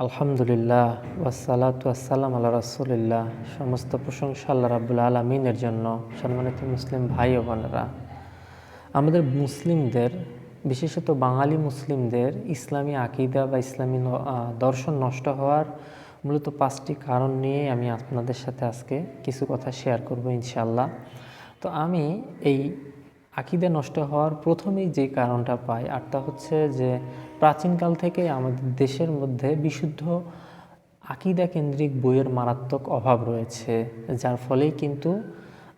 আলহামদুলিল্লাহ ওয়াসসালাতু ওয়াসসালাম আলা রাসূলিল্লাহ। সমস্ত প্রশংসা আল্লাহ রাব্বুল আলামিনের জন্য। সম্মানিত মুসলিম ভাই ও বোনেরা, আমাদের মুসলিমদের, বিশেষত বাঙালি মুসলিমদের ইসলামী আকীদা বা ইসলামী দর্শন নষ্ট হওয়ার মূলত 5টি কারণ নিয়ে আমি আপনাদের সাথে আজকে কিছু কথা শেয়ার করব ইনশাআল্লাহ। তো আমি এই আকীদা নষ্ট হওয়ার প্রথমেই যে কারণটা পাই, আর তা হচ্ছে যে প্রাচীনকাল থেকে আমাদের দেশের মধ্যে বিশুদ্ধ আকীদা কেন্দ্রিক বইয়ের মারাত্মক অভাব রয়েছে, যার ফলেই কিন্তু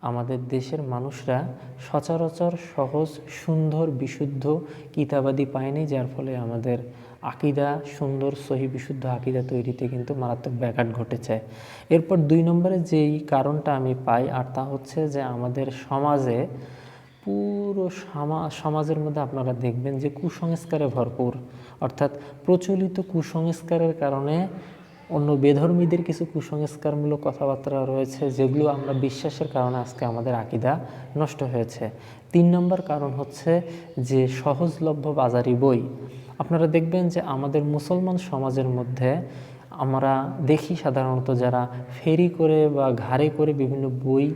আমাদের দেশের মানুষরা সচরাচর সহজ, সুন্দর, বিশুদ্ধ কিতাবাদি পায়নি, যার ফলে আমাদের আকীদা সুন্দর, সহি, বিশুদ্ধ আকীদা তৈরিতে কিন্তু মারাত্মক ব্যাঘাত ঘটেছে। এরপর 2 নম্বরে যেই কারণটা আমি পাই, আর তা হচ্ছে যে আমাদের সমাজে, পুরো সমাজের মধ্যে আপনারা দেখবেন যে কুসংস্কারে ভরপুর, অর্থাৎ প্রচলিত কুসংস্কারের কারণে অন্য বেধর্মীদের কিছু কুসংস্কারমূলক কথাবার্তা রয়েছে, যেগুলো আমরা বিশ্বাসের কারণে আজকে আমাদের আকীদা নষ্ট হয়েছে। 3 নম্বর কারণ হচ্ছে যে সহজলভ্য বাজারি বই। আপনারা দেখবেন যে আমাদের মুসলমান সমাজের মধ্যে আমরা দেখি সাধারণত যারা ফেরি করে বা ঘাড়ে করে বিভিন্ন বই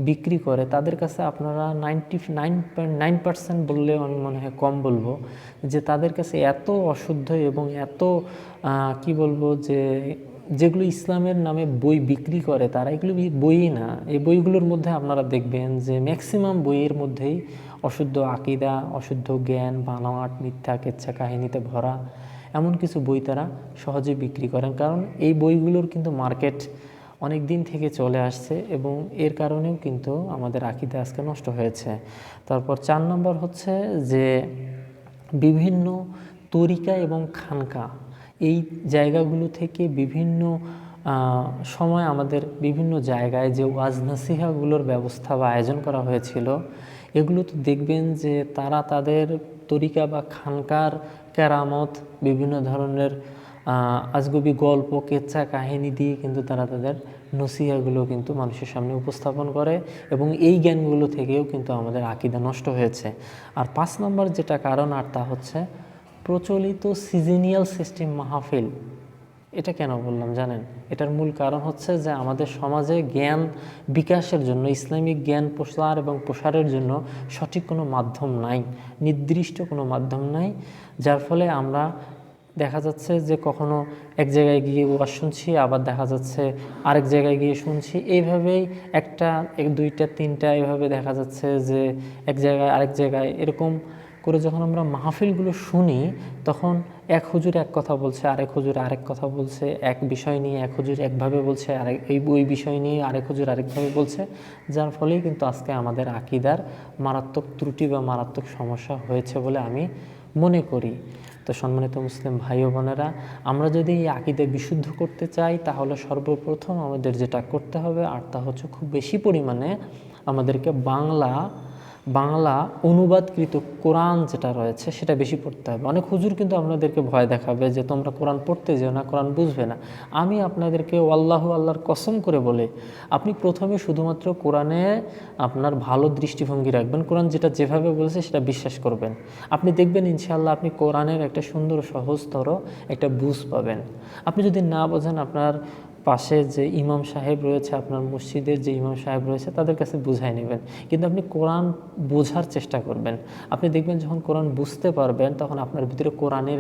বিক্রি করে, তাদের কাছে আপনারা 99.9% বললেও আমি মনে হয় কম বলবো যে তাদের কাছে এত অশুদ্ধ এবং এত কি বলবো, যে যেগুলো ইসলামের নামে বই বিক্রি করে তারা এগুলো বইই না। এই বইগুলোর মধ্যে আপনারা দেখবেন যে ম্যাক্সিমাম বইয়ের মধ্যেই অশুদ্ধ আকীদা, অশুদ্ধ জ্ঞান, বানোয়াট, মিথ্যা, কেচ্ছা কাহিনীতে ভরা এমন কিছু বই তারা সহজে বিক্রি করেন, কারণ এই বইগুলোর কিন্তু মার্কেট অনেক দিন থেকে চলে আসছে এবং এর কারণেও কিন্তু আমাদের আকীদা আজকে নষ্ট হয়েছে। তারপর 4 নম্বর হচ্ছে যে বিভিন্ন তরিকা এবং খানকা, এই জায়গাগুলো থেকে বিভিন্ন সময় আমাদের বিভিন্ন জায়গায় যে ওয়াজ নসিহাগুলোর ব্যবস্থা বা আয়োজন করা হয়েছিল, এগুলো তো দেখবেন যে তারা তাদের তরিকা বা খানকার কেরামত, বিভিন্ন ধরনের আজগুবি গল্প, কেচ্ছা কাহিনী দিয়ে কিন্তু তারা তাদের নসিহাগুলো কিন্তু মানুষের সামনে উপস্থাপন করে এবং এই জ্ঞানগুলো থেকেও কিন্তু আমাদের আকীদা নষ্ট হয়েছে। আর 5 নম্বর যেটা কারণ, আর তা হচ্ছে প্রচলিত সিজনিয়াল সিস্টেম মাহফিল। এটা কেন বললাম জানেন? এটার মূল কারণ হচ্ছে যে আমাদের সমাজে জ্ঞান বিকাশের জন্য, ইসলামিক জ্ঞান প্রসার এবং প্রসারের জন্য সঠিক কোনো মাধ্যম নাই, নির্দিষ্ট কোনো মাধ্যম নাই, যার ফলে আমরা দেখা যাচ্ছে যে কখনো এক জায়গায় গিয়ে ওয়াজ শুনছি, আবার দেখা যাচ্ছে আরেক জায়গায় গিয়ে শুনছি, এইভাবেই একটা, দুইটা, তিনটা, এইভাবে দেখা যাচ্ছে যে এক জায়গায় আরেক জায়গায় এরকম করে যখন আমরা মাহফিলগুলো শুনি, তখন এক হুজুর এক কথা বলছে, আরেক হুজুর আরেক কথা বলছে, এক বিষয় নিয়ে এক হুজুর একভাবে বলছে, আরেক ওই বিষয় নিয়ে আরেক হুজুর আরেকভাবে বলছে, যার ফলেই কিন্তু আজকে আমাদের আকীদার মারাত্মক ত্রুটি বা মারাত্মক সমস্যা হয়েছে বলে আমি মনে করি। তো সম্মানিত মুসলিম ভাই ও বোনেরা, আমরা যদি এই আকীদা বিশুদ্ধ করতে চাই, তাহলে সর্বপ্রথম আমাদের যেটা করতে হবে, আর তা হচ্ছে খুব বেশি পরিমাণে আমাদেরকে বাংলা অনুবাদকৃত কোরআন যেটা রয়েছে সেটা বেশি পড়তে হবে। অনেক হুজুর কিন্তু আপনাদেরকে ভয় দেখাবে যে তোমরা কোরআন পড়তে যেও না, কোরআন বুঝবে না। আমি আপনাদেরকে আল্লাহর কসম করে বলে, আপনি প্রথমে শুধুমাত্র কোরআনে আপনার ভালো দৃষ্টিভঙ্গি রাখবেন, কোরআন যেভাবে বলছে সেটা বিশ্বাস করবেন। আপনি দেখবেন ইনশাআল্লাহ আপনি কোরআনের একটা সুন্দর, সহজতর একটা বুঝ পাবেন। আপনি যদি না বোঝেন, আপনার পাশে যে ইমাম সাহেব রয়েছে, আপনার মসজিদের যে ইমাম সাহেব রয়েছে, তাদের কাছে বুঝাই নেবেন, কিন্তু আপনি কোরআন বোঝার চেষ্টা করবেন। আপনি দেখবেন যখন কোরআন বুঝতে পারবেন, তখন আপনার ভিতরে কোরআনের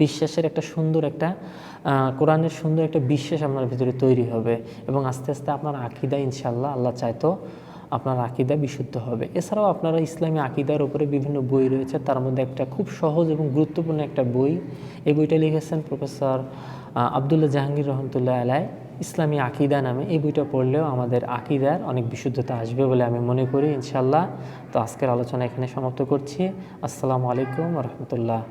বিশ্বাসের একটা সুন্দর একটা কোরআনের সুন্দর একটা বিশ্বাস আপনার ভিতরে তৈরি হবে এবং আস্তে আস্তে আপনার আকীদা ইনশাআল্লাহ, আল্লাহ চাইতো আপনার আকীদা বিশুদ্ধ হবে। এছাড়াও আপনারা ইসলামী আকীদার উপরে বিভিন্ন বই রয়েছে, তার মধ্যে একটা খুব সহজ এবং গুরুত্বপূর্ণ একটা বই, এই বইটা লিখেছেন প্রফেসর আব্দুল্লাহ জাহাঙ্গীর রহমতুল্লাহ আলাই, ইসলামী আকীদা নামে। এই বইটা পড়লেও আমাদের আকীদার অনেক বিশুদ্ধতা আসবে বলে আমি মনে করি ইনশাআল্লাহ। তো আজকের আলোচনা এখানে সমাপ্ত করছি। আসসালামু আলাইকুম ওয়া রাহমাতুল্লাহ।